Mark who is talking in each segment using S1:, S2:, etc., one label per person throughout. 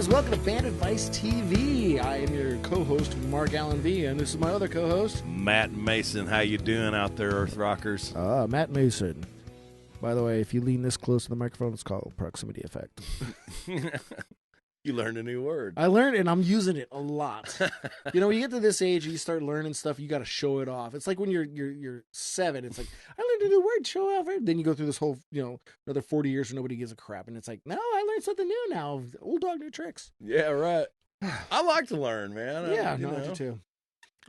S1: guys, welcome to Band Advice TV. I am your co-host, Mark Allen V, and this is my other co-host,
S2: Matt Mason. How you doing out there, Earth Rockers?
S1: Matt Mason. By the way, if you lean this close to the microphone, it's called proximity effect.
S2: You learned a new word.
S1: I learned, and I'm using it a lot. You know, when you get to this age and you start learning stuff, you got to show it off. It's like when you're 7. It's like, I learned a new word, show off. Then you go through this whole, another 40 years where nobody gives a crap. And it's like, no, I learned something new now. Old dog, new tricks.
S2: Yeah, right. I like to learn, man.
S1: Yeah, I do too.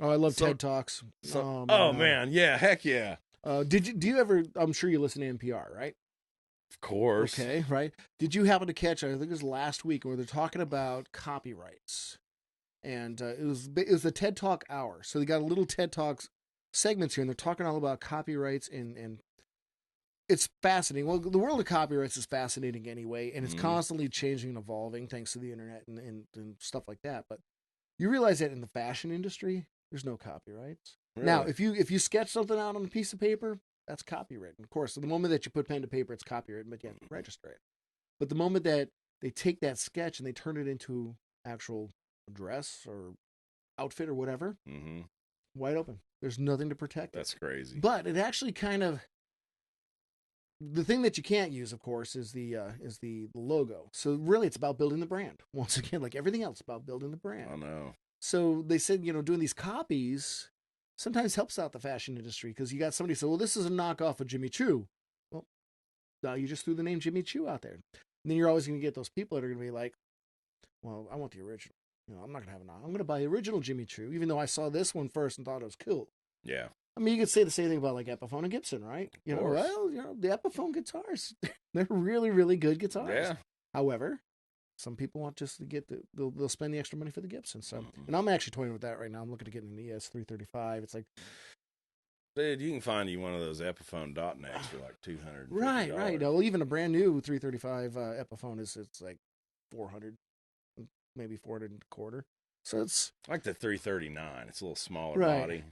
S1: Oh, I love TED Talks.
S2: Oh, man. Yeah, heck yeah.
S1: Do you ever, I'm sure you listen to NPR, right?
S2: Of course.
S1: Okay, right. Did you happen to catch, I think it was last week, where they're talking about copyrights? And it was the TED Talk hour. So they got a little TED Talks segments here, and they're talking all about copyrights, and it's fascinating. Well, the world of copyrights is fascinating anyway, and it's constantly changing and evolving thanks to the internet and stuff like that. But you realize that in the fashion industry, there's no copyrights. Really? Now, if you sketch something out on a piece of paper, that's copywritten. Of course, the moment that you put pen to paper, it's copywritten, but you have to register it. But the moment that they take that sketch and they turn it into actual dress or outfit or whatever, wide open. There's nothing to protect it.
S2: That's crazy.
S1: But it actually kind of, the thing that you can't use, of course, is the logo. So really, it's about building the brand. Once again, like everything else, about building the brand.
S2: I know.
S1: So they said, doing these copies sometimes helps out the fashion industry, because you got somebody say, well, this is a knockoff of Jimmy Choo. Well, now you just threw the name Jimmy Choo out there. And then you're always going to get those people that are going to be like, well, I want the original. I'm not going to have I'm going to buy the original Jimmy Choo, even though I saw this one first and thought it was cool.
S2: Yeah.
S1: I mean, you could say the same thing about like Epiphone and Gibson, right? The Epiphone guitars, they're really, really good guitars.
S2: Yeah.
S1: However, some people want just to get they'll spend the extra money for the Gibson. So, and I'm actually toying with that right now. I'm looking to get an ES 335. It's like,
S2: dude, you can find you one of those Epiphone dot necks for like $200.
S1: Right. Well, even a brand new 335 Epiphone it's like 400, maybe 400 and a quarter. So it's
S2: like the 339. It's a little smaller body.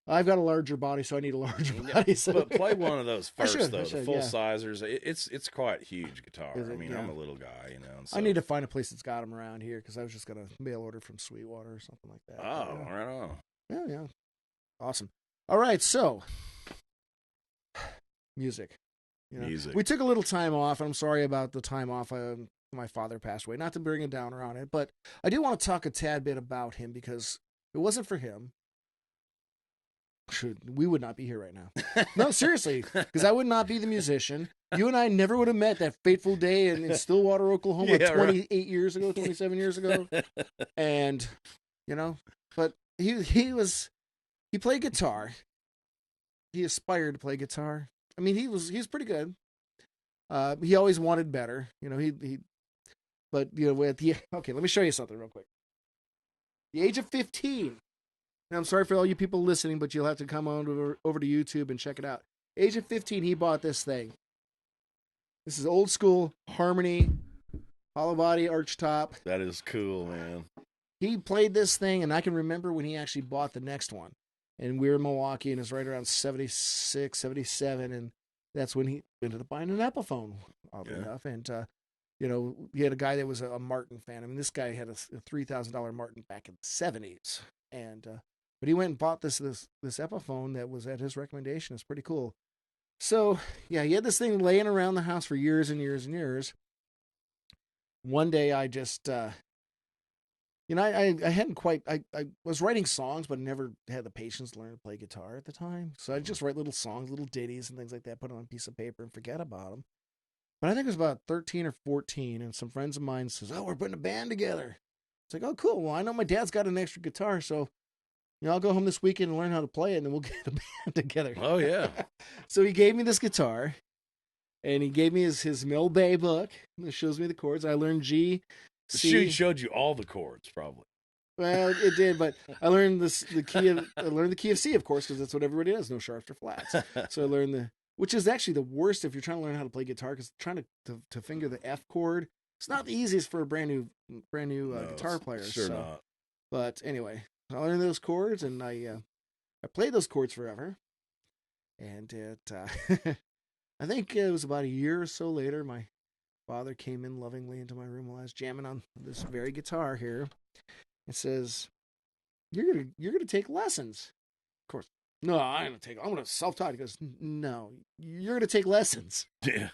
S1: I've got a larger body, so I need a larger body. So.
S2: But play one of those first, the full
S1: yeah.
S2: sizers. It's quite a huge guitar. I mean, I'm a little guy, So.
S1: I need to find a place that's got them around here, because I was just going to mail order from Sweetwater or something like that.
S2: Oh, right on.
S1: Yeah. Awesome. All right, so music.
S2: Music. We
S1: took a little time off. I'm sorry about the time off. My father passed away. Not to bring a downer on it, but I do want to talk a tad bit about him, because if it wasn't for him, we would not be here right now. No, seriously, because I would not be the musician. You and I never would have met that fateful day in Stillwater, Oklahoma, 28 years ago, 27 years ago. And, but he played guitar. He aspired to play guitar. I mean, he was pretty good. He always wanted better. But okay, let me show you something real quick. The age of 15. And I'm sorry for all you people listening, but you'll have to come on over to YouTube and check it out. Age of 15, he bought this thing. This is old school Harmony, hollow body, arch top.
S2: That is cool, man.
S1: He played this thing, and I can remember when he actually bought the next one. And we were in Milwaukee, and it's right around 76, 77, and that's when he ended up buying an Epiphone, oddly enough. And, he had a guy that was a Martin fan. I mean, this guy had a $3,000 Martin back in the 70s. And, but he went and bought this Epiphone that was at his recommendation. It's pretty cool. So, yeah, he had this thing laying around the house for years and years and years. One day I just, I hadn't quite, I was writing songs, but I never had the patience to learn to play guitar at the time. So I'd just write little songs, little ditties and things like that, put it on a piece of paper and forget about them. But I think it was about 13 or 14, and some friends of mine says, oh, we're putting a band together. It's like, oh, cool. Well, I know my dad's got an extra guitar, so I'll go home this weekend and learn how to play it, and then we'll get a band together.
S2: Oh, yeah.
S1: So he gave me this guitar, and he gave me his Mill Bay book that shows me the chords. I learned G, C.
S2: She showed you all the chords, probably.
S1: Well, it did, but I learned the key of C, of course, because that's what everybody does, no sharps or flats. So I learned which is actually the worst if you're trying to learn how to play guitar, because trying to finger the F chord, it's not the easiest for a brand new guitar player.
S2: Sure not.
S1: But anyway, I learned those chords, and I played those chords forever. And I think it was about a year or so later, my father came in lovingly into my room while I was jamming on this very guitar here and says, you're gonna take lessons. Of course, no, I'm gonna self-taught. He goes, no, you're gonna take lessons.
S2: Yeah.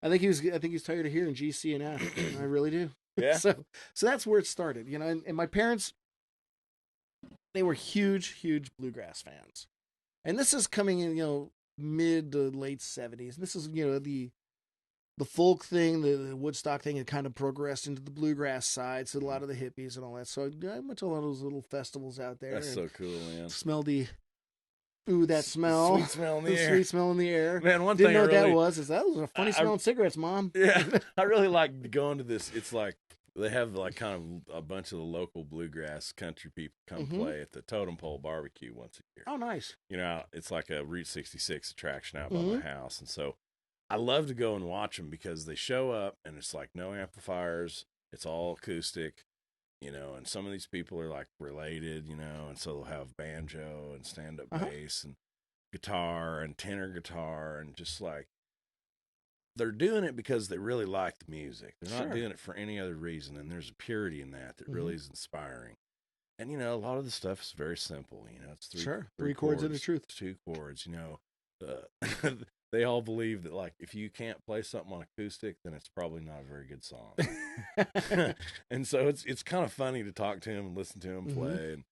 S1: I think he's tired of hearing G, C, and F. I really do.
S2: Yeah.
S1: So that's where it started, and my parents, they were huge bluegrass fans. And this is coming in, mid to late 70s. This is, the folk thing, the Woodstock thing had kind of progressed into the bluegrass side. So a lot of the hippies and all that. So I went to a lot of those little festivals out there.
S2: That's so cool, man.
S1: Smelled that smell.
S2: Sweet smell in the air.
S1: Sweet smell in the air.
S2: Man, one
S1: Didn't
S2: thing
S1: know what
S2: that
S1: was that was a funny smelling cigarettes, Mom.
S2: Yeah. I really like going to this. It's like, they have like kind of a bunch of the local bluegrass country people come play at the Totem Pole Barbecue once a year.
S1: Oh, nice.
S2: It's like a Route 66 attraction out by my house. And so I love to go and watch them because they show up and it's like no amplifiers. It's all acoustic, and some of these people are like related, and so they'll have banjo and stand-up bass and guitar and tenor guitar and just like, they're doing it because they really like the music. They're not doing it for any other reason. And there's a purity in that really is inspiring. And, a lot of the stuff is very simple. It's three
S1: chords and the truth.
S2: 2 chords, they all believe that, like, if you can't play something on acoustic, then it's probably not a very good song. And so it's kind of funny to talk to him and listen to him play. And,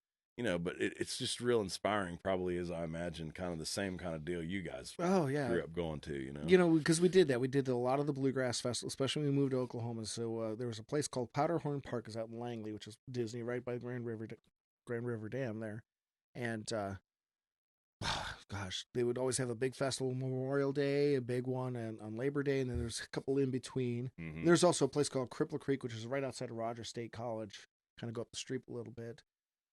S2: but it's just real inspiring, probably, as I imagine, kind of the same kind of deal you guys grew up going to,
S1: because we did that. We did a lot of the Bluegrass Festivals, especially when we moved to Oklahoma. So there was a place called Powderhorn Park is out in Langley, which is Disney, right by the Grand River Dam there. And, they would always have a big festival Memorial Day, a big one on Labor Day, and then there's a couple in between. There's also a place called Cripple Creek, which is right outside of Rogers State College, kind of go up the street a little bit.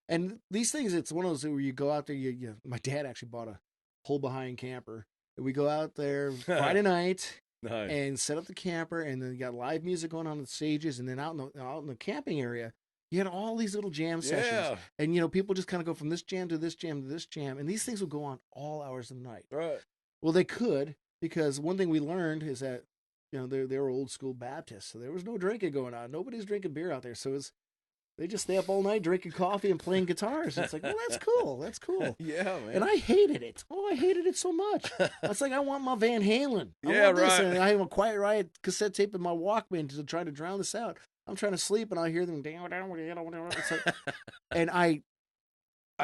S1: And these things, it's one of those where you go out there. My dad actually bought a pull-behind camper. And we go out there Friday night and set up the camper, and then you got live music going on the stages, and then out in the camping area, you had all these little jam sessions. And, people just kind of go from this jam to this jam to this jam, and these things will go on all hours of the night.
S2: Right.
S1: Well, they could, because one thing we learned is that, they were old school Baptists, so there was no drinking going on. Nobody's drinking beer out there, so they just stay up all night drinking coffee and playing guitars. It's like, well, that's cool. That's cool.
S2: Yeah, man.
S1: And I hated it. Oh, I hated it so much. It's like, I want my Van Halen.
S2: Yeah, right.
S1: And I have a Quiet Riot cassette tape in my Walkman to try to drown this out. I'm trying to sleep, and I hear them. It's like, and I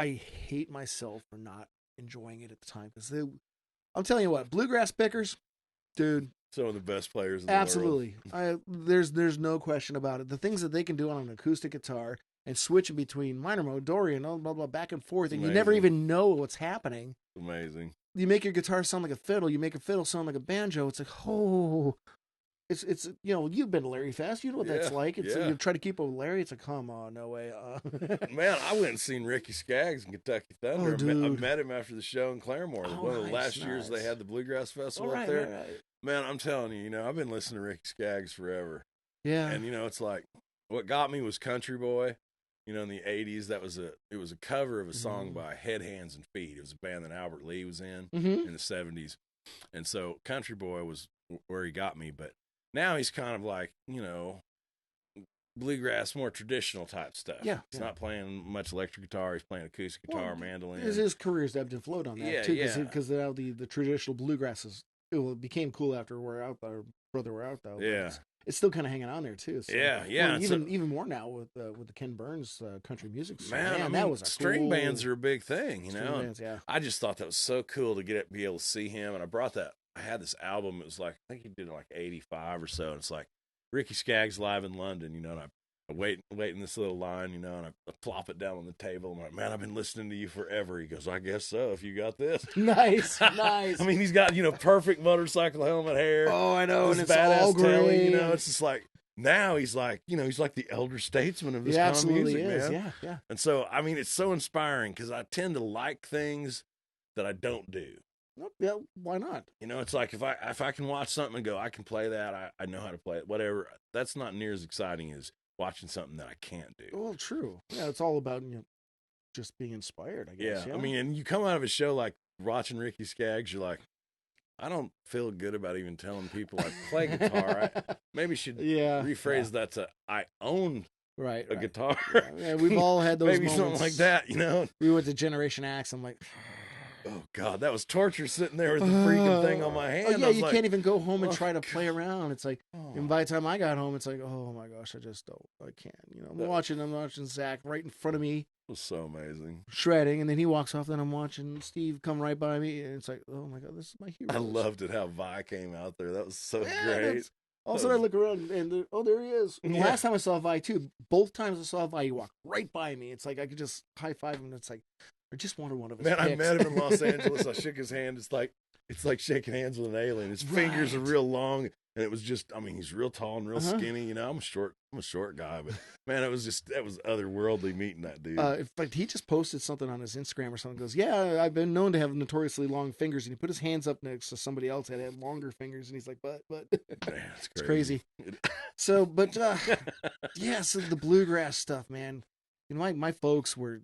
S1: hate myself for not enjoying it at the time. Because I'm telling you what, bluegrass pickers, dude.
S2: Some of the best players in the
S1: Absolutely. There's no question about it. The things that they can do on an acoustic guitar and switching between minor mode, Dorian, blah, blah, blah, back and forth, and you never even know what's happening.
S2: Amazing.
S1: You make your guitar sound like a fiddle. You make a fiddle sound like a banjo. It's like, it's you've been to Larry Fest. You know what that's like. You try to keep up with Larry. It's like, come on, no way.
S2: Man, I went and seen Ricky Skaggs in Kentucky Thunder.
S1: Oh, dude.
S2: I met him after the show in Claremore. One of the last years they had the Bluegrass Festival up there.
S1: Right.
S2: Man, I'm telling you, I've been listening to Ricky Skaggs forever.
S1: Yeah.
S2: And, it's like, what got me was Country Boy. In the 80s, it was a cover of a song by Head, Hands, and Feet. It was a band that Albert Lee was in the 70s. And so Country Boy was where he got me. But now he's kind of like, bluegrass, more traditional type stuff.
S1: Yeah.
S2: He's not playing much electric guitar. He's playing acoustic guitar, mandolin.
S1: His career's ebbed and flowed on that, too. Because the traditional bluegrass it became cool after we're out there. Brother, we're out though.
S2: Yeah.
S1: It's still kind of hanging on there too. So.
S2: Yeah.
S1: Well, even more now with the Ken Burns country music. Man, that was
S2: string bands are a big thing.
S1: String bands, yeah.
S2: I just thought that was so cool to be able to see him, and I brought that. I had this album. It was like, I think he did like 85 or so. And it's like Ricky Skaggs live in London, and I wait in this little line, and I plop it down on the table. I'm like, man, I've been listening to you forever. He goes, I guess so, if you got this.
S1: Nice.
S2: I mean, he's got, perfect motorcycle helmet hair.
S1: Oh, I know.
S2: This
S1: and it's
S2: badass
S1: all gray.
S2: telly, it's just like, now he's like, he's like the elder statesman of this kind of music, man.
S1: Yeah.
S2: And so, I mean, it's so inspiring because I tend to like things that I don't do.
S1: Yeah, why not?
S2: It's like if I can watch something and go, I can play that, I know how to play it, whatever. That's not near as exciting as watching something that I can't do.
S1: Well, true. Yeah, it's all about just being inspired, I guess.
S2: Yeah. I mean, and you come out of a show like watching Ricky Skaggs, you're like, I don't feel good about even telling people I play guitar. I maybe should rephrase that to I own a guitar.
S1: Yeah, we've all had those
S2: maybe
S1: moments.
S2: something like that, you know.
S1: We went to Generation X. I'm like,
S2: oh God, that was torture sitting there with the freaking thing on my hand.
S1: Oh yeah, you can't even go home and try to play around. It's like, and by the time I got home, it's like, oh my gosh, I can't. You know, I'm watching Zach right in front of me.
S2: It was so amazing.
S1: Shredding, and then he walks off, then I'm watching Steve come right by me, and it's like, oh my God, this is my hero.
S2: I loved it how Vi came out there. That was so great.
S1: All of a sudden I look around, and there he is. And the last time I saw Vi, too, both times I saw Vi, he walked right by me. It's like I could just high-five him, and it's like, I just wanted one of his
S2: Man,
S1: picks.
S2: I met him in Los Angeles. I shook his hand. It's like shaking hands with an alien. His fingers are real long, and it was just, I mean, he's real tall and real skinny. You know, I'm a short guy, but man, that was otherworldly meeting that dude.
S1: In fact, he just posted something on his Instagram or something. Goes, yeah, I've been known to have notoriously long fingers, and he put his hands up next to somebody else that had longer fingers, and he's like, but
S2: man,
S1: it's crazy. So, but so the bluegrass stuff, man. You know, my folks were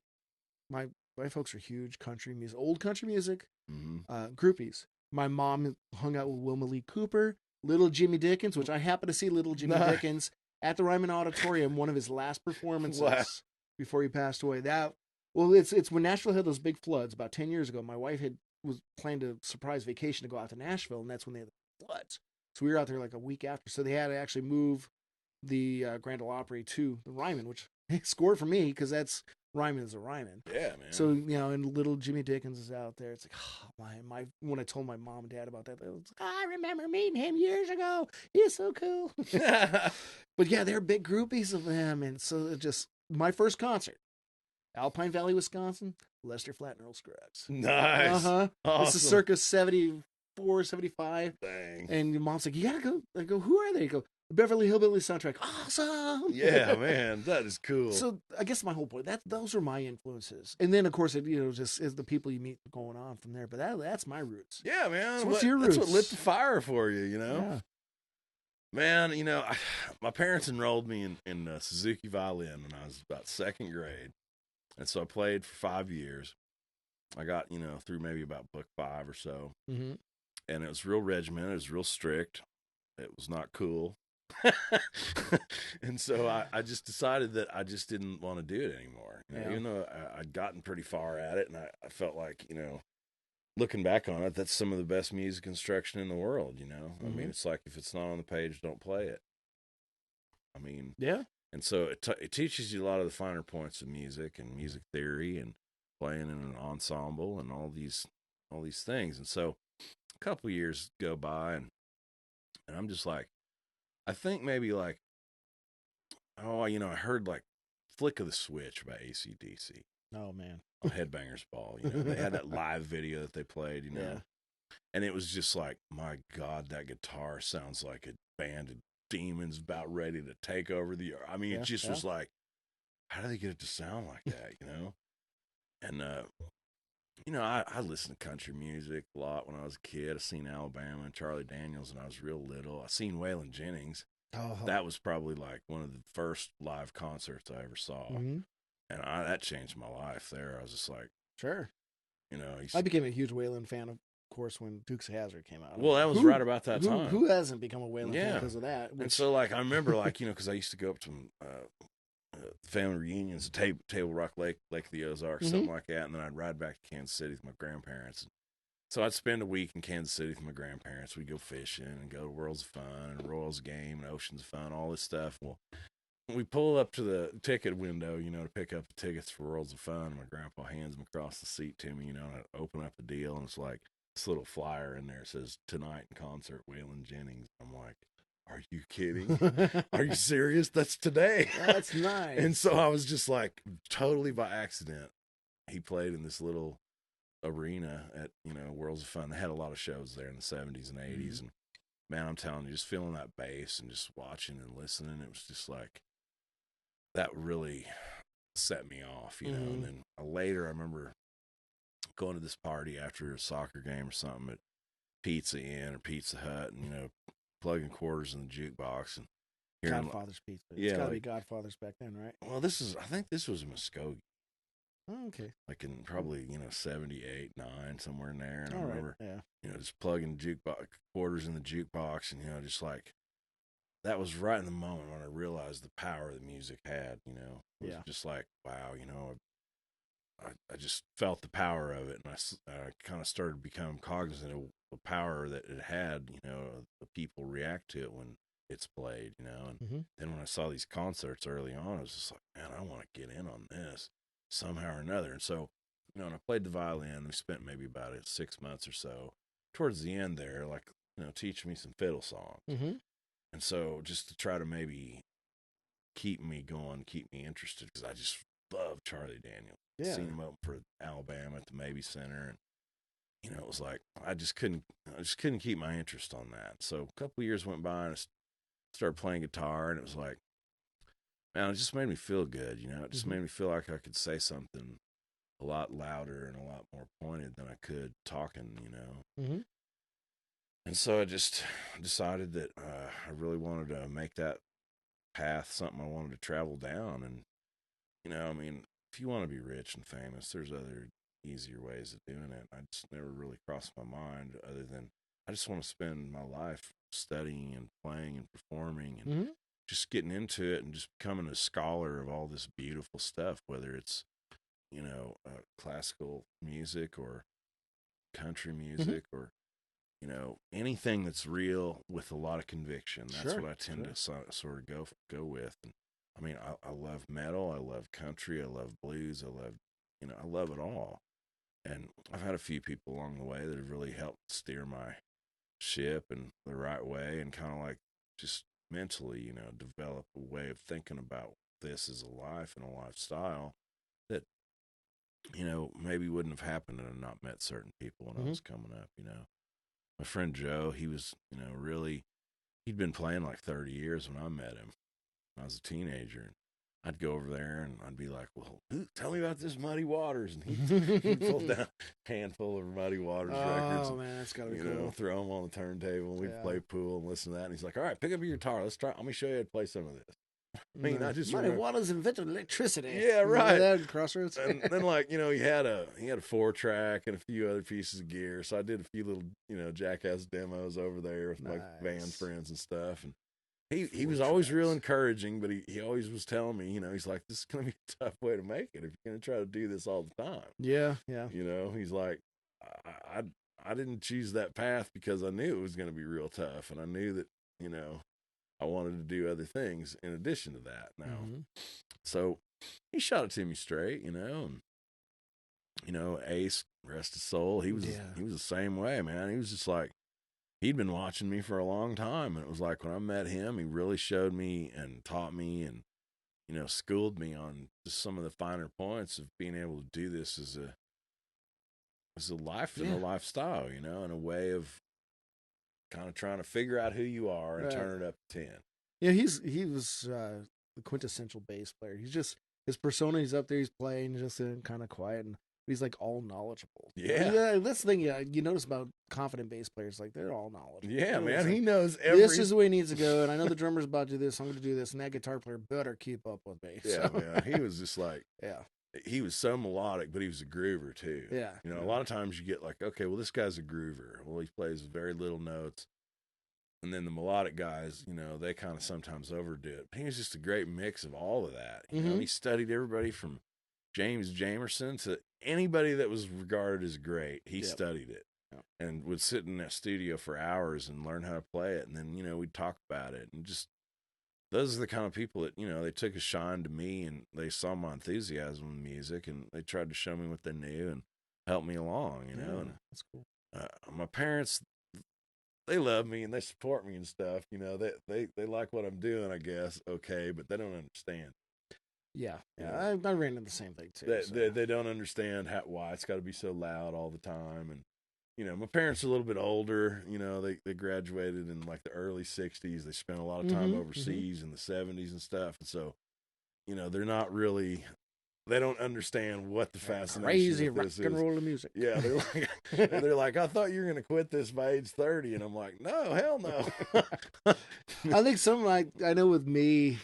S1: my folks are huge country music, old country music groupies. My mom hung out with Wilma Lee Cooper, Little Jimmy Dickens, which I happened to see Little Jimmy Dickens at the Ryman Auditorium, one of his last performances before he passed away. It's when Nashville had those big floods about 10 years ago. My wife was planned a surprise vacation to go out to Nashville, and that's when they had the floods. So we were out there like a week after. So they had to actually move the Grand Ole Opry to the Ryman, which scored for me because that's Ryman is a Ryman.
S2: Yeah, man.
S1: So, you know, and Little Jimmy Dickens is out there. It's like, oh, my when I told my mom and dad about that, they was like, I remember meeting him years ago. He's so cool. But yeah, they're big groupies of him. And so it just, my first concert, Alpine Valley, Wisconsin, Lester Flatt and Earl Scruggs.
S2: Nice.
S1: Awesome. This is circa 74, 75.
S2: Dang.
S1: And your mom's like, you gotta go. I go, who are they? You go, the Beverly Hillbillies soundtrack. Awesome.
S2: Yeah, man, that is cool.
S1: So I guess my whole point, those are my influences. And then, of course, it, you know, just is the people you meet going on from there. But that's my roots.
S2: Yeah, man.
S1: So what's your roots?
S2: That's what lit the fire for you, you know?
S1: Yeah.
S2: Man, you know, my parents enrolled me in Suzuki violin when I was about second grade. And so I played for 5 years. I got, you know, through maybe about book 5 or so. Mm-hmm. And it was real regimented. It was real strict. It was not cool. And so I just decided that I just didn't want to do it anymore. You know, even though I'd gotten pretty far at it, and I felt like, you know, looking back on it, that's some of the best music instruction in the world, you know? Mm-hmm. I mean, it's like, if it's not on the page, don't play it. I mean, yeah. And so it teaches you a lot of the finer points of music and music theory and playing in an ensemble and all these things. And so a couple years go by, and I'm just like, I think maybe like, oh, you know, I heard like Flick of the Switch by AC/DC.
S1: Oh, man.
S2: On Headbangers Ball. You know, they had that live video that they played, you know. Yeah. And it was just like, my God, that guitar sounds like a band of demons about ready to take over the earth. I mean, it just was like, how do they get it to sound like that, you know? And, you know, I listened to country music a lot when I was a kid. I seen Alabama and Charlie Daniels when I was real little. I seen Waylon Jennings. Oh. That was probably like one of the first live concerts I ever saw. Mm-hmm. And that changed my life there. I was just like,
S1: sure.
S2: You know,
S1: I became a huge Waylon fan, of course, when Dukes of Hazzard came out.
S2: Well, that was right about that time.
S1: Who hasn't become a Waylon fan because of that?
S2: And so, like, I remember, like, you know, because I used to go up to family reunions, Table Rock Lake of the Ozarks, mm-hmm. something like that, and then I'd ride back to Kansas City with my grandparents. So I'd spend a week in Kansas City with my grandparents. We'd go fishing and go to Worlds of Fun and Royals Game and Oceans of Fun, all this stuff. Well, we pull up to the ticket window, you know, to pick up the tickets for Worlds of Fun. My grandpa hands them across the seat to me, you know, and I open up the deal, and it's like this little flyer in there. It says, "Tonight in concert, Waylon Jennings." I'm like, are you kidding? Are you serious? That's today.
S1: That's nice.
S2: And so I was just like, totally by accident, he played in this little arena at, you know, Worlds of Fun. They had a lot of shows there in the 70s and 80s. Mm-hmm. And man, I'm telling you, just feeling that bass and just watching and listening, it was just like, that really set me off, you know. Mm-hmm. And then later, I remember going to this party after a soccer game or something at Pizza Inn or Pizza Hut, and, you know, plugging quarters in the jukebox and hearing
S1: Godfather's Pizza. It's got to be Godfather's back then, right?
S2: Well, I think this was a Muskogee.
S1: Oh, okay.
S2: Like in probably, 78, 9, somewhere in there. And I
S1: All right.
S2: remember,
S1: Yeah.
S2: just plugging jukebox quarters in the jukebox, and, just like, that was right in the moment when I realized the power the music had, It was
S1: Yeah.
S2: just like, wow, I just felt the power of it, and I kind of started becoming cognizant of the power that it had, the people react to it when it's played, and then when I saw these concerts early on, I was just like, man, I want to get in on this somehow or another. And so, and I played the violin. We spent maybe about 6 months or so towards the end there, like, teaching me some fiddle songs. And so just to try to maybe keep me going, keep me interested, because I just love Charlie Daniels.
S1: Yeah.
S2: Seen him up for Alabama at the Mabee Center, and it was like I just couldn't keep my interest on that. So a couple of years went by, and I started playing guitar, and it was like, man, it just made me feel good. It just made me feel like I could say something a lot louder and a lot more pointed than I could talking. And so I just decided that I really wanted to make that path something I wanted to travel down. And, I mean, if you want to be rich and famous, there's other easier ways of doing it. I just never really crossed my mind other than I just want to spend my life studying and playing and performing and just getting into it and just becoming a scholar of all this beautiful stuff, whether it's, classical music or country music or, anything that's real with a lot of conviction. That's what I tend to sort of go with. And I mean, I love metal. I love country. I love blues. I love, I love it all. And I've had a few people along the way that have really helped steer my ship in the right way and kind of like just mentally, develop a way of thinking about this as a life and a lifestyle that, maybe wouldn't have happened had I not met certain people when I was coming up, My friend Joe, he was, really, he'd been playing like 30 years when I met him. When I was a teenager. And I'd go over there and I'd be like, well, tell me about this Muddy Waters. And he'd pull down a handful of Muddy Waters records.
S1: Oh,
S2: and,
S1: man, that's got to be cool.
S2: Throw them on the turntable. And we'd play pool and listen to that. And he's like, all right, pick up your guitar. Let me show you how to play some of this. I mean, I just
S1: Muddy Waters invented electricity.
S2: Yeah, right.
S1: That Crossroads.
S2: And then, like, he had a 4-track and a few other pieces of gear. So I did a few little jackass demos over there with my band friends and stuff. And he was always real encouraging, but he always was telling me, he's like, this is going to be a tough way to make it if you're going to try to do this all the time.
S1: Yeah.
S2: He's like, I didn't choose that path because I knew it was going to be real tough. And I knew that, I wanted to do other things in addition to that now. So he shot it to me straight, and, Ace, rest his soul, he was the same way, man. He was just like, he'd been watching me for a long time. And it was like when I met him, he really showed me and taught me and, schooled me on just some of the finer points of being able to do this as a life and a lifestyle, and a way of kind of trying to figure out who you are and turn it up to 10.
S1: Yeah, he was the quintessential bass player. He's just, his persona, he's up there, he's playing, just kind of quiet, and he's like all knowledgeable. Yeah, that's the thing. Yeah, you notice about confident bass players, like they're all knowledgeable.
S2: Yeah, man,
S1: like,
S2: he knows
S1: this is the way he needs to go, and I know the drummer's about to do this. I'm going to do this, and that guitar player better keep up with me.
S2: Yeah, man, he was just like, he was so melodic, but he was a groover too.
S1: Yeah,
S2: a lot of times you get like, okay, well, this guy's a groover. Well, he plays very little notes. And then the melodic guys, they kind of sometimes overdo it. But he was just a great mix of all of that. He studied everybody from James Jamerson to anybody that was regarded as great. He studied it and would sit in that studio for hours and learn how to play it. And then, we'd talk about it. And just, those are the kind of people that, they took a shine to me and they saw my enthusiasm in music and they tried to show me what they knew and help me along, and
S1: that's cool.
S2: My parents, they love me and they support me and stuff. They like what I'm doing, I guess. Okay, but they don't understand.
S1: Yeah. I ran into the same thing too.
S2: They don't understand why it's got to be so loud all the time. And my parents are a little bit older. They graduated in like the early '60s. They spent a lot of time overseas in the '70s and stuff. And so, they're not really. They don't understand what the fascination
S1: crazy
S2: with this
S1: rock and roll music.
S2: Yeah, they're like, I thought you were going to quit this by age 30, and I'm like, no, hell no.
S1: I think I know with me,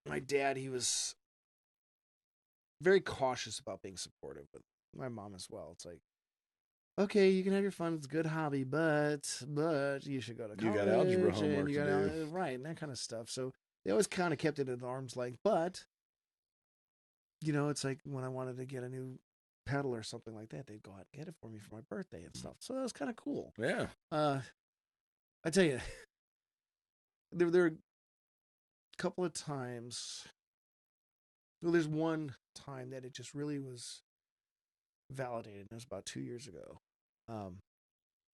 S1: my dad, he was very cautious about being supportive with my mom as well. It's like, okay, you can have your fun. It's a good hobby, but you should go to college.
S2: You got algebra
S1: and
S2: homework
S1: you
S2: to
S1: got
S2: do.
S1: right, and that kind of stuff. So they always kind of kept it at arm's length. But it's like when I wanted to get a new pedal or something like that, they'd go out and get it for me for my birthday and stuff. So that was kind of cool.
S2: Yeah.
S1: I tell you, there are a couple of times. Well, there's one time that it just really was validated. It was about 2 years ago.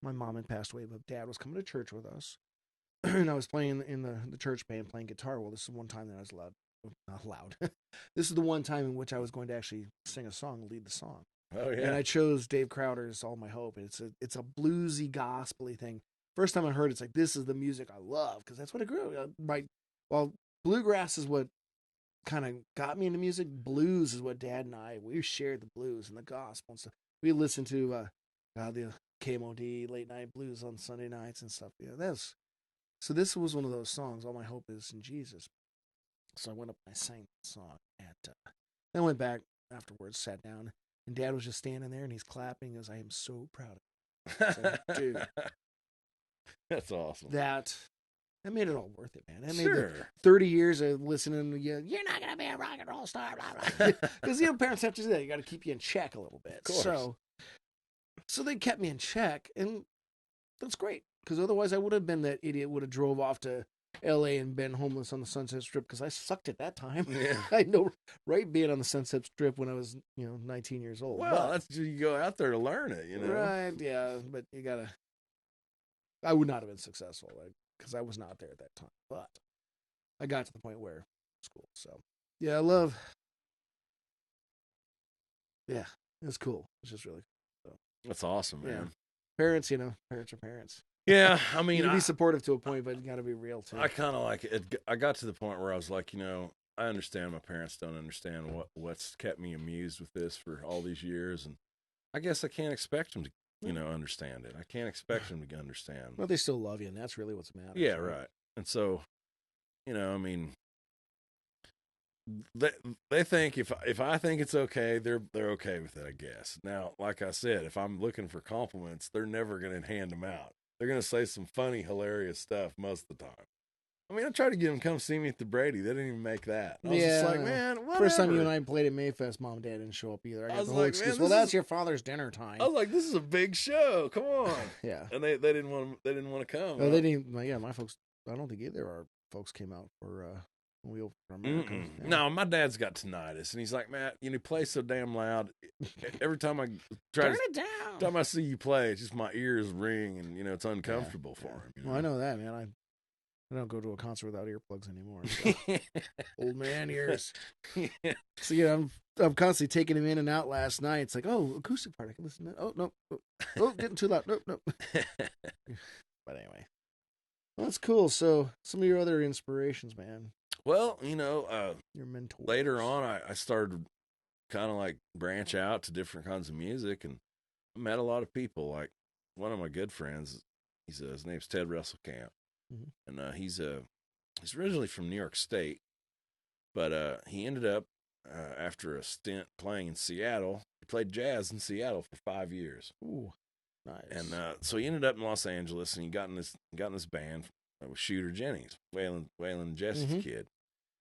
S1: My mom had passed away, but Dad was coming to church with us, and I was playing in the church band, playing guitar. Well, this is one time that I was not allowed. This is the one time in which I was going to actually sing a song, lead the song.
S2: Oh yeah.
S1: And I chose Dave Crowder's "All My Hope." And it's a bluesy, gospely thing. First time I heard it, it's like, this is the music I love, because that's what I grew up. Well, bluegrass is what kind of got me into music. Blues is what Dad and we shared the blues and the gospel and stuff. We listened to the KMOD late night blues on Sunday nights and stuff. Yeah, so this was one of those songs. All my hope is in Jesus. So I went up and I sang the song, and then I went back afterwards, sat down, and Dad was just standing there and he's clapping. He goes, "I am so proud of you." So, dude,
S2: that's awesome.
S1: That made it all worth it, man. That made
S2: Sure.
S1: the 30 years of listening to you. You're not gonna be a rock and roll star, blah blah. Because parents have to do that. You got to keep you in check a little bit.
S2: Of course.
S1: So they kept me in check, and that's great. Because otherwise, I would have been that idiot. Would have drove off to L.A. and been homeless on the Sunset Strip, because I sucked at that time.
S2: Yeah.
S1: I know, right? Being on the Sunset Strip when I was 19 years old.
S2: Well, that's you go out there to learn it,
S1: Right? Yeah, but you gotta. I would not have been successful because I was not there at that time. But I got to the point where school. So yeah, I love. Yeah, it's cool. It's just really cool. So,
S2: that's awesome, man.
S1: Yeah. Parents, parents are parents.
S2: Yeah, I mean,
S1: you can be supportive to a point, but you got to be real too.
S2: I kind of like it. I got to the point where I was like, I understand my parents don't understand what's kept me amused with this for all these years, and I guess I can't expect them to, understand it. I can't expect them to understand.
S1: Well, they still love you, and that's really what's matters.
S2: Yeah, right. And so, I mean, they think if I think it's okay, they're okay with it, I guess. Now, like I said, if I'm looking for compliments, they're never going to hand them out. They're going to say some funny, hilarious stuff most of the time. I mean, I tried to get them to come see me at the Brady. They didn't even make that. I was just like, man, whatever.
S1: First time you and I played at Mayfest, Mom and Dad didn't show up either. I got the whole excuse.
S2: Man,
S1: that's your father's dinner time.
S2: I was like, this is a big show. Come on.
S1: Yeah.
S2: And they didn't want to come.
S1: Well, they didn't. Yeah, my folks. I don't think either of our folks came out for when we opened for America. Yeah.
S2: No, my dad's got tinnitus, and he's like, Matt, you play so damn loud. Every time I
S1: turn it down.
S2: Every time I see you play, it's just my ears ring, and it's uncomfortable for him.
S1: Well, I know that, man. I don't go to a concert without earplugs anymore. So. Old man ears. Yeah. So I'm constantly taking him in and out. Last night, it's like, oh, acoustic part. I can listen to that. Oh no, oh, getting too loud. Nope. But anyway, well, that's cool. So some of your other inspirations, man.
S2: Well, your
S1: mentor.
S2: Later on, I started kind of like branch out to different kinds of music, and I met a lot of people. Like one of my good friends, his name's Ted Russell Camp. Mm-hmm. And he's originally from New York State, but he ended up after a stint playing in Seattle. He played jazz in Seattle for 5 years.
S1: Ooh, nice.
S2: And so he ended up in Los Angeles, and he got in this band with Shooter Jennings, Waylon and Jesse's kid.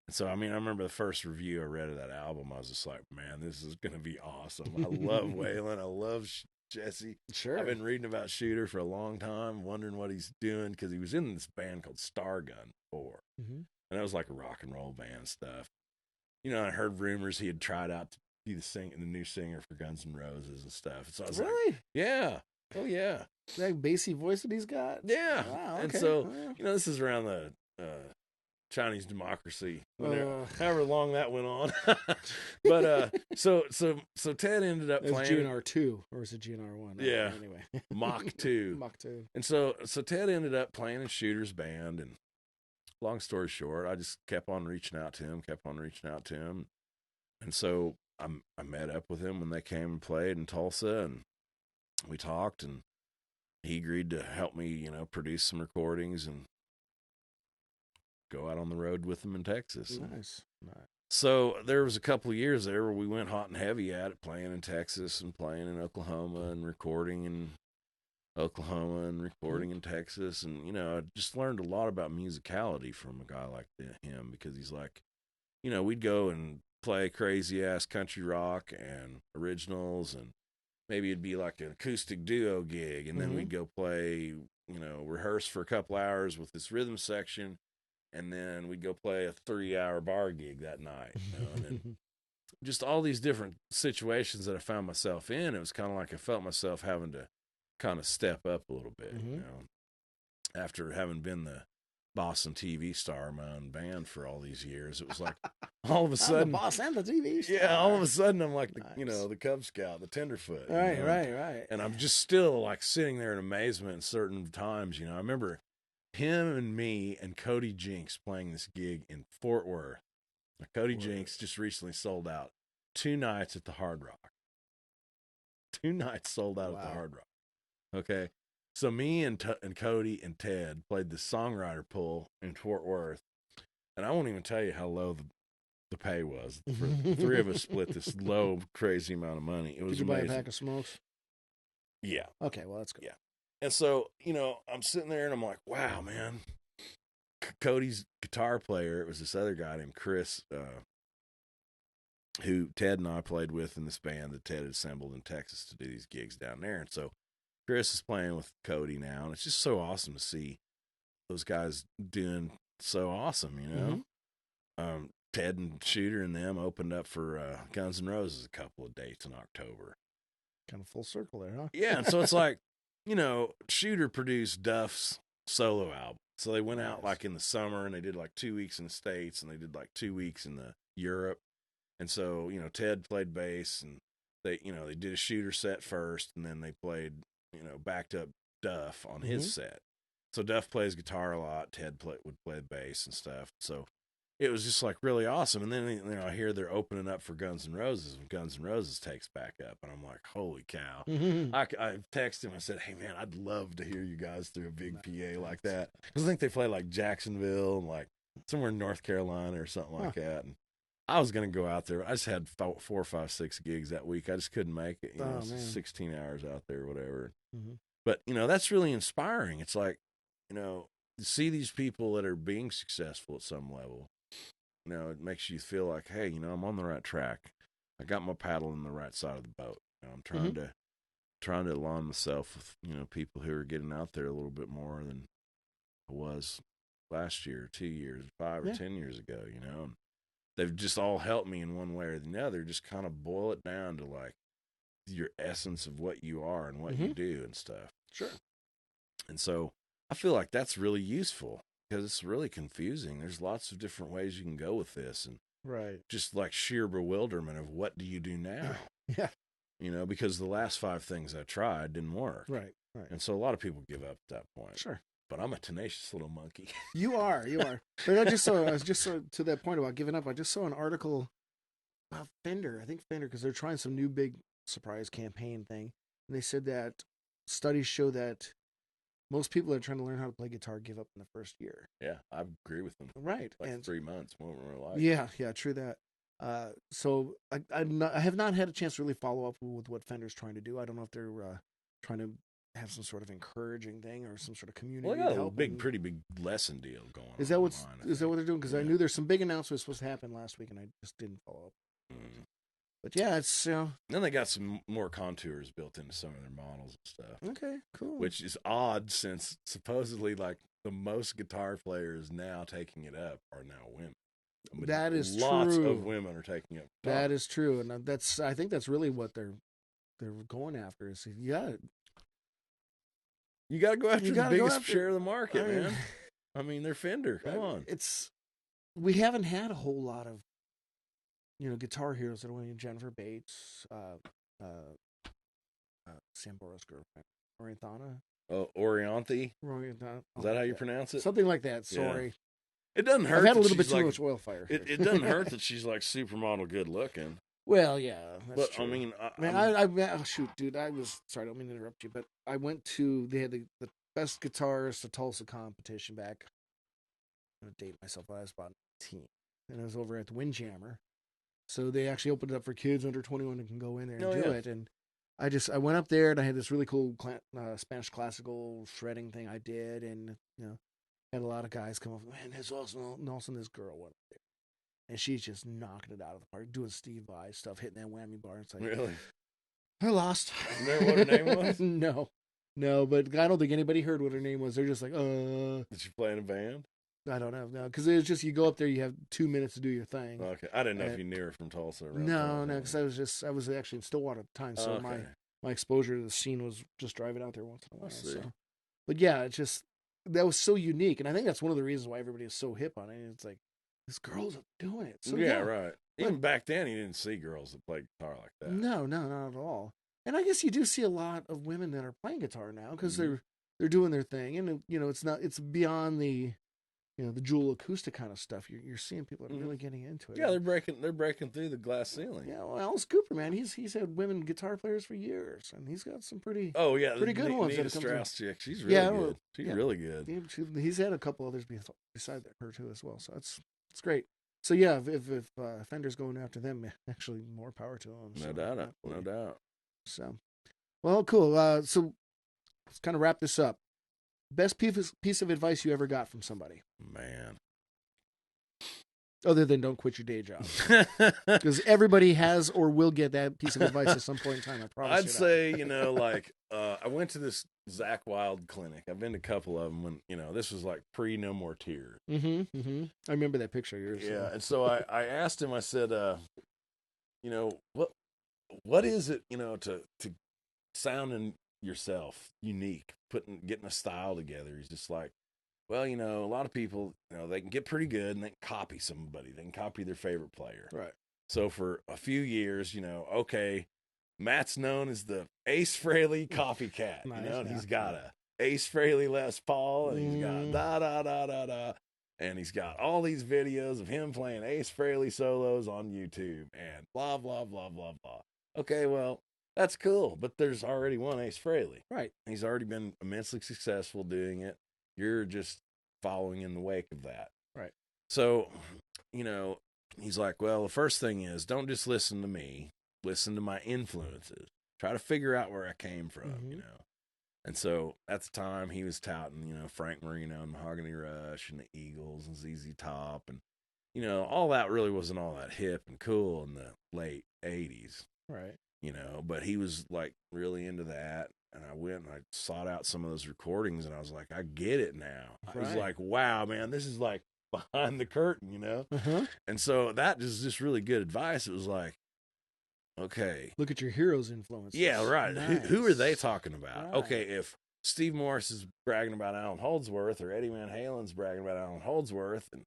S2: And so I remember the first review I read of that album, I was just like, man, this is gonna be awesome. I love Waylon. I love Jesse.
S1: Sure.
S2: I've been reading about Shooter for a long time, wondering what he's doing, because he was in this band called Stargun before. Mm-hmm. And that was like a rock and roll band stuff. I heard rumors he had tried out to be the new singer for Guns N' Roses and stuff. So I was
S1: really?
S2: Like, yeah. Oh, yeah.
S1: That bassy voice that he's got?
S2: Yeah.
S1: Wow, okay.
S2: And so, this is around the Chinese democracy, however long that went on. But so Ted ended up playing
S1: GNR2, or is it GNR1?
S2: Yeah.
S1: Anyway,
S2: Mach 2.
S1: Mach 2.
S2: And so Ted ended up playing in Shooter's band, and long story short, I just kept on reaching out to him, and so I met up with him when they came and played in Tulsa, and we talked, and he agreed to help me, produce some recordings and go out on the road with them in Texas.
S1: Nice.
S2: So there was a couple of years there where we went hot and heavy at it, playing in Texas and playing in Oklahoma and recording in Oklahoma and recording in Texas. And, you know, I just learned a lot about musicality from a guy like him, because he's like, you know, we'd go and play crazy ass country rock and originals, and maybe it'd be like an acoustic duo gig. And then we'd go play, you know, rehearse for a couple hours with this rhythm section. And then we'd go play a 3-hour bar gig that night, you know, and then just all these different situations that I found myself in. It was kind of like I felt myself having to kind of step up a little bit, you know, after having been the boss and TV star of my own band for all these years. It was like all of a sudden,
S1: the boss and the TV star.
S2: Yeah, all of a sudden I'm like, you know, the Cub Scout, the tenderfoot.
S1: Right,
S2: you know?
S1: right.
S2: And I'm just still like sitting there in amazement at certain times. You know, I remember him and me and Cody Jenks playing this gig in Fort Worth. Now, Cody Jenks just recently sold out 2 nights at the Hard Rock. 2 nights sold out at the Hard Rock. Okay. So me and Cody and Ted played the songwriter pool in Fort Worth. And I won't even tell you how low the pay was. For the 3 of us split this low, crazy amount of money. It was
S1: Did you
S2: amazing.
S1: buy a pack of smokes?
S2: Yeah.
S1: Okay, well, that's good.
S2: Yeah. And so, you know, I'm sitting there and I'm like, wow, man. Cody's guitar player, it was this other guy named Chris, who Ted and I played with in this band that Ted had assembled in Texas to do these gigs down there. And so Chris is playing with Cody now, and it's just so awesome to see those guys doing so awesome, you know? Ted and Shooter and them opened up for Guns N' Roses a couple of dates in October.
S1: Kind of full circle there, huh?
S2: Yeah, and so it's like, you know, Shooter produced Duff's solo album. So they went out like in the summer and they did like 2 weeks in the States and they did like 2 weeks in the Europe. And so, you know, Ted played bass and they, you know, they did a Shooter set first and then they played, you know, backed up Duff on his set. So Duff plays guitar a lot. Ted would play bass and stuff. So it was just like really awesome. And then, you know, I hear they're opening up for Guns N' Roses and Guns N' Roses takes back up. And I'm like, holy cow. I texted him. I said, hey, man, I'd love to hear you guys through a big PA like that. Because I think they play like Jacksonville and like somewhere in North Carolina or something like that. And I was going to go out there. I just had 4, 5, 6 gigs that week. I just couldn't make it. You know, 16 hours out there or whatever. But, you know, that's really inspiring. It's like, you know, to see these people that are being successful at some level. You know, it makes you feel like, hey, you know, I'm on the right track. I got my paddle in the right side of the boat. You know, I'm trying to align myself with, you know, people who are getting out there a little bit more than I was last year, 2 years, 5 or 10 years ago, you know. And they've just all helped me in one way or the other. Just kind of boil it down to like your essence of what you are and what you do and stuff.
S1: Sure.
S2: And so I feel like that's really useful. Because it's really confusing. There's lots of different ways you can go with this, and just like sheer bewilderment of what do you do now?
S1: Yeah,
S2: you know, because the last 5 things I tried didn't work.
S1: Right.
S2: And so a lot of people give up at that point.
S1: Sure.
S2: But I'm a tenacious little monkey.
S1: You are. But I was just to that point about giving up. I just saw an article about Fender. I think Fender, because they're trying some new big surprise campaign thing, and they said that studies show that most people that are trying to learn how to play guitar give up in the first year.
S2: Yeah, I agree with them.
S1: Right.
S2: Like
S1: and
S2: 3 months, more in real life.
S1: Yeah, true that. So I have not had a chance to really follow up with what Fender's trying to do. I don't know if they're trying to have some sort of encouraging thing or some sort of community.
S2: Well, they got a pretty big lesson deal going on.
S1: Is that what they're doing? Because I knew there's some big announcements supposed to happen last week, and I just didn't follow up. But yeah, it's
S2: Then they got some more contours built into some of their models and stuff.
S1: Okay, cool.
S2: Which is odd since supposedly like the most guitar players now taking it up are now women. I mean,
S1: that is
S2: lots
S1: true.
S2: of women are taking up guitar.
S1: That is true, and I think that's really what they're going after. Is you got to
S2: go after the biggest share of the market, man. I mean, they're Fender. Come on.
S1: We haven't had a whole lot of guitar heroes that are winning. Jennifer Bates, Sam Borro's girlfriend, Orianthana.
S2: Oh, Orianthi?
S1: Orianthana.
S2: Is that how you pronounce it?
S1: Something like that. Sorry.
S2: Yeah. It doesn't hurt.
S1: I've had a little bit too much oil fire.
S2: It doesn't hurt that she's like supermodel good looking.
S1: Well, yeah. That's
S2: but
S1: true.
S2: I mean,
S1: oh shoot, dude. I was sorry. I don't mean to interrupt you, but I went to they had the best guitarist of Tulsa competition back. I'm gonna date myself. I was about 18. and it was over at the Windjammer. So they actually opened it up for kids under 21 who can go in there and do it. And I went up there and I had this really cool Spanish classical shredding thing I did, and had a lot of guys come up. Man, there's also this girl went up there, and she's just knocking it out of the park, doing Steve Vai stuff, hitting that whammy bar. It's like,
S2: really,
S1: I lost.
S2: You know what her name was?
S1: No, but I don't think anybody heard what her name was. They're just like,
S2: Did she play in a band?
S1: I don't know, no, because it's just you go up there, you have 2 minutes to do your thing.
S2: Okay, I didn't know if you knew her from Tulsa.
S1: No, because I was actually in Stillwater at the time, so my exposure to the scene was just driving out there once in a while. So, but yeah, it's just that was so unique, and I think that's one of the reasons why everybody is so hip on it. It's like these girls are doing it. So
S2: yeah, right. Even back then, you didn't see girls that played guitar like that.
S1: No, not at all. And I guess you do see a lot of women that are playing guitar now because they're doing their thing, and it's beyond the the Jewel acoustic kind of stuff. You're seeing people that are really getting into it.
S2: Yeah, they're breaking through the glass ceiling.
S1: Yeah, well, Alice Cooper, man, he's had women guitar players for years, and he's got some pretty
S2: pretty
S1: good ones.
S2: Nita Strauss chick, she's really good. She's really good.
S1: He's had a couple others beside her too as well. So it's great. So yeah, if Fender's going after them, actually more power to them.
S2: No doubt.
S1: So, well, cool. So let's kind of wrap this up. Best piece of advice you ever got from somebody?
S2: Man.
S1: Other than don't quit your day job. Because everybody has or will get that piece of advice at some point in time, I promise
S2: I'd say, I went to this Zakk Wylde clinic. I've been to a couple of them when, this was like pre No More Tears.
S1: I remember that picture of yours.
S2: Yeah, and so I asked him, I said, what is it, to sound in yourself unique, getting a style together? He's just like, well, a lot of people, they can get pretty good and they can copy somebody. They can copy their favorite player.
S1: Right.
S2: So for a few years, okay, Matt's known as the Ace Frehley copycat,
S1: Nice,
S2: and he's got a Ace Frehley Les Paul, and he's got da-da-da-da-da. And he's got all these videos of him playing Ace Frehley solos on YouTube and blah, blah, blah, blah, blah. Okay, well, that's cool, but there's already one Ace Frehley.
S1: Right.
S2: He's already been immensely successful doing it. You're just following in the wake of that.
S1: Right.
S2: So, he's like, well, the first thing is don't just listen to me. Listen to my influences. Try to figure out where I came from, And so at the time he was touting, Frank Marino and Mahogany Rush and the Eagles and ZZ Top. And, all that really wasn't all that hip and cool in the late 80s.
S1: Right.
S2: But he was like really into that. And I went and I sought out some of those recordings and I was like, I get it now. I was like, wow, man, this is like behind the curtain, And so that is just really good advice. It was like, okay.
S1: Look at your heroes' influences.
S2: Yeah, right.
S1: Nice.
S2: Who are they talking about?
S1: Right.
S2: Okay, if Steve Morris is bragging about Allan Holdsworth or Eddie Van Halen's bragging about Allan Holdsworth, and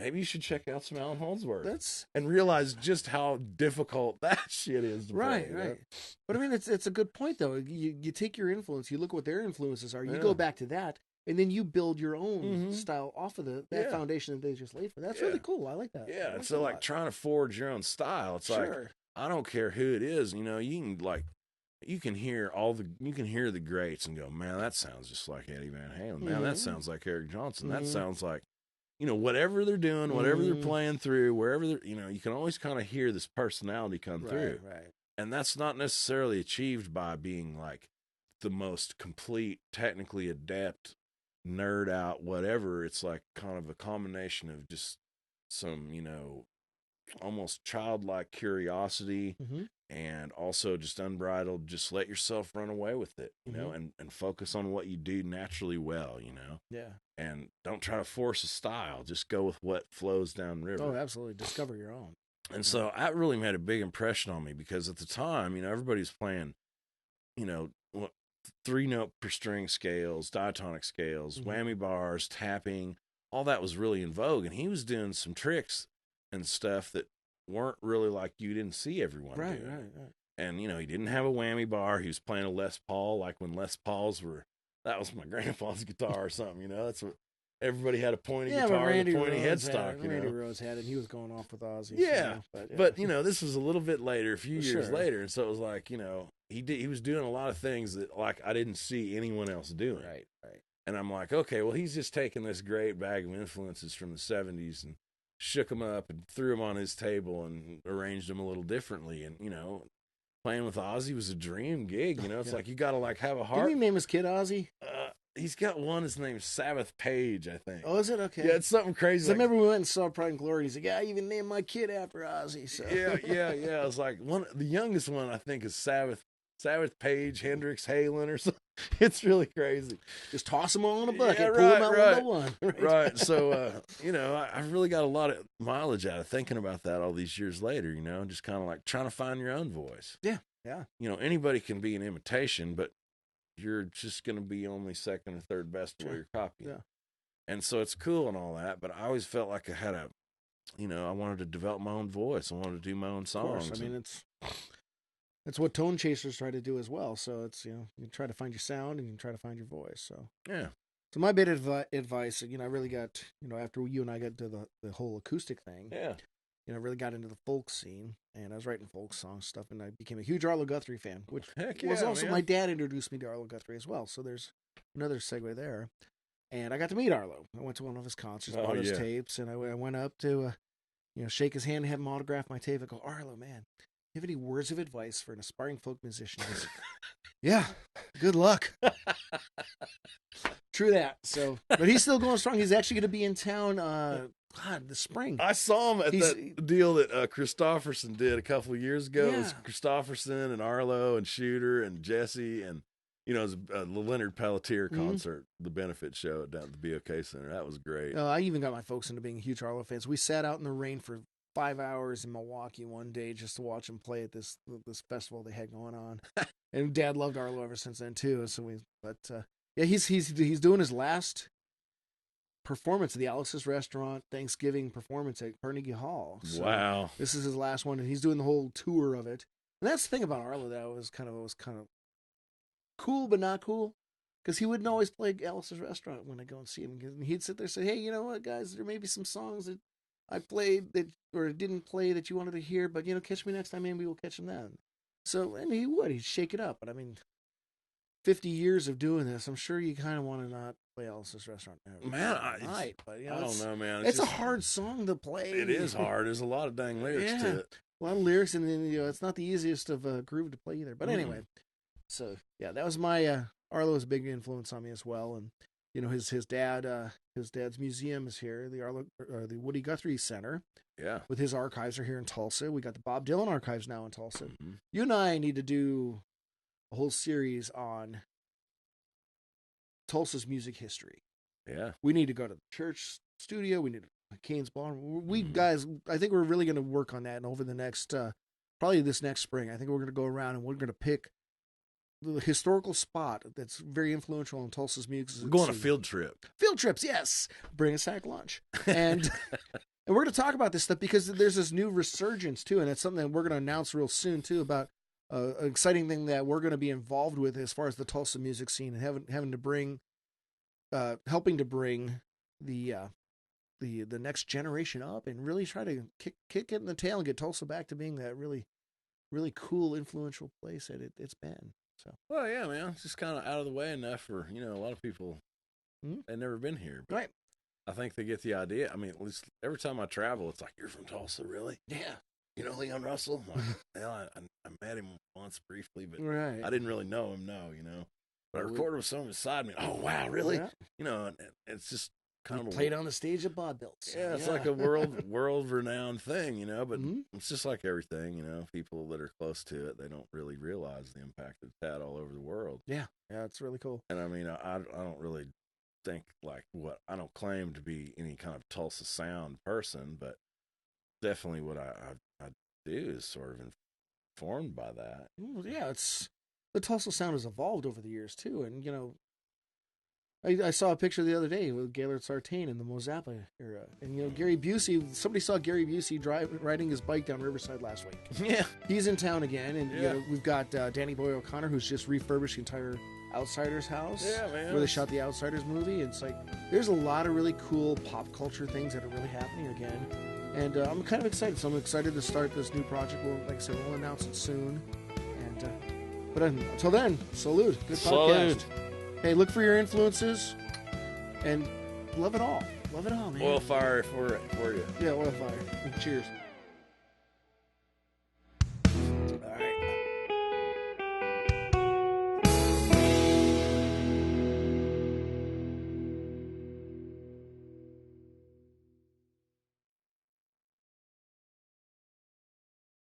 S2: maybe you should check out some Allan Holdsworth. And realize just how difficult that shit is to play.
S1: Right. But I mean, it's a good point, though. You take your influence, you look what their influences are, you go back to that, and then you build your own style off of that foundation that they just laid for. That's really cool. I like that.
S2: Yeah, and so like trying to forge your own style, it's like, I don't care who it is, you can hear the greats and go, man, that sounds just like Eddie Van Halen. Man, that sounds like Eric Johnson. That sounds like, whatever they're doing, whatever they're playing through, wherever they're, you can always kind of hear this personality come through.
S1: Right.
S2: And that's not necessarily achieved by being like the most complete, technically adept, nerd out, whatever. It's like kind of a combination of just some, almost childlike curiosity and also just unbridled, just let yourself run away with it, and focus on what you do naturally well,
S1: Yeah.
S2: And don't try to force a style. Just go with what flows down the river.
S1: Oh, absolutely. Discover your own.
S2: And so that really made a big impression on me because at the time, everybody's playing, 3-note per string scales, diatonic scales, whammy bars, tapping, all that was really in vogue. And he was doing some tricks and stuff that weren't really like you didn't see everyone doing.
S1: Right.
S2: And, he didn't have a whammy bar. He was playing a Les Paul, like when Les Pauls that was my grandpa's guitar or something, that's what everybody had, a pointy guitar and a pointy headstock.
S1: Randy Rose had it. He was going off with Ozzy.
S2: Yeah. But this was a little bit later, a few years later. And so it was like, he was doing a lot of things that like I didn't see anyone else doing.
S1: Right.
S2: And I'm like, okay, well, he's just taking this great bag of influences from the 70s and shook them up and threw them on his table and arranged them a little differently. And, playing with Ozzy was a dream gig. It's like you got to like have a heart.
S1: Didn't he name his kid Ozzy?
S2: He's got one. His name's Sabbath Page, I think.
S1: Oh, is it? Okay.
S2: Yeah, it's something crazy.
S1: I remember we went and saw Pride and Glory. He's like, I even named my kid after Ozzy. So.
S2: Yeah. It's like the youngest one, I think, is Sabbath Page, Hendrix, Halen, or something. It's really crazy.
S1: Just toss them all in a bucket,
S2: yeah,
S1: pull them out one by one.
S2: Right. So, I've really got a lot of mileage out of thinking about that all these years later, just kind of like trying to find your own voice.
S1: Yeah.
S2: Anybody can be an imitation, but you're just going to be only second or third best to what you're copying.
S1: Yeah.
S2: And so it's cool and all that, but I always felt like I had I wanted to develop my own voice. I wanted to do my own songs.
S1: Of course. I mean, it's what tone chasers try to do as well. So it's, you try to find your sound and you try to find your voice. So,
S2: yeah.
S1: So my bit of advice, I really got, after you and I got to the whole acoustic thing.
S2: Yeah.
S1: I really got into the folk scene, and I was writing folk songs stuff, and I became a huge Arlo Guthrie fan, which was also my dad introduced me to Arlo Guthrie as well. So there's another segue there. And I got to meet Arlo. I went to one of his concerts, bought his tapes, and I went up to, shake his hand and have him autograph my tape. I go, Arlo, man, you have any words of advice for an aspiring folk musician? He's like, yeah, good luck. True that. So, but he's still going strong. He's actually going to be in town. The spring.
S2: I saw him at that deal that Christofferson did a couple of years ago.
S1: Yeah.
S2: It was Christofferson and Arlo and Shooter and Jesse and it was the Leonard Pelletier concert, the benefit show down at the BOK Center. That was great.
S1: I even got my folks into being huge Arlo fans. We sat out in the rain for 5 hours in Milwaukee one day just to watch him play at this festival they had going on. And Dad loved Arlo ever since then too. So he's doing his last performance at the Alice's Restaurant Thanksgiving performance at Carnegie Hall. So
S2: wow.
S1: This is his last one, and he's doing the whole tour of it. And that's the thing about Arlo that was kind of cool, but not cool, because he wouldn't always play Alice's Restaurant when I go and see him. He'd sit there and say, hey, you know what, guys, there may be some songs that I played that or didn't play that you wanted to hear, but catch me next time, maybe we'll catch them then. So, and he'd shake it up. But I mean, 50 years of doing this, I'm sure you kind of want to not play Alice's Restaurant now.
S2: Man,
S1: I
S2: don't know, man.
S1: It's a hard song to play.
S2: It is hard. There's a lot of dang lyrics to it.
S1: A lot of lyrics, and then it's not the easiest of groove to play either. But anyway, so yeah, that was my Arlo was a big influence on me as well. And his dad's museum is here, the Woody Guthrie Center.
S2: Yeah,
S1: with his archives are here in Tulsa. We got the Bob Dylan archives now in Tulsa.
S2: Mm-hmm.
S1: You and I need to do a whole series on Tulsa's music history.
S2: Yeah.
S1: We need to go to the church studio. We need to Kane's Ballroom. We guys, I think we're really going to work on that. And over the next, probably this next spring, I think we're going to go around and we're going to pick the historical spot that's very influential in Tulsa's music.
S2: We're going on a field trip.
S1: Field trips, yes. Bring a sack lunch. And and we're going to talk about this stuff because there's this new resurgence too. And it's something that we're going to announce real soon too about an exciting thing that we're going to be involved with as far as the Tulsa music scene and having to bring, helping to bring the next generation up and really try to kick it in the tail and get Tulsa back to being that really, really cool, influential place that it's been. So,
S2: well, yeah, man, it's just kind of out of the way enough for a lot of people. They've never been here, but
S1: right?
S2: I think they get the idea. I mean, at least every time I travel, it's like, you're from Tulsa, really?
S1: Yeah.
S2: Leon Russell? I'm like, well, I met him once briefly, but
S1: right.
S2: I didn't really know him, But I recorded with someone beside me. Oh, wow, really?
S1: Yeah.
S2: And it's just kind of
S1: played on the stage at Vaudeville's.
S2: Yeah, it's like a world-renowned thing, But it's just like everything, People that are close to it, they don't really realize the impact it's had all over the world.
S1: Yeah, it's really cool.
S2: And I mean, I don't really think I don't claim to be any kind of Tulsa sound person, but definitely what I do is sort of informed by that.
S1: Yeah, the Tulsa sound has evolved over the years too, and I saw a picture the other day with Gaylord Sartain in the Mo Zappa era, and Gary Busey. Somebody saw Gary Busey riding his bike down Riverside last week.
S2: Yeah,
S1: he's in town again, and we've got Danny Boy O'Connor, who's just refurbished the entire Outsiders house.
S2: Yeah, man.
S1: Where they shot the Outsiders movie. It's like there's a lot of really cool pop culture things that are really happening again, and I'm kind of excited. So I'm excited to start this new project. Like I said, we'll announce it soon. And but until then, salute. Good podcast.
S2: Salute.
S1: Hey, look for your influences and love it all. Love it all, man.
S2: Oil fire for you.
S1: Yeah, oil fire. Cheers.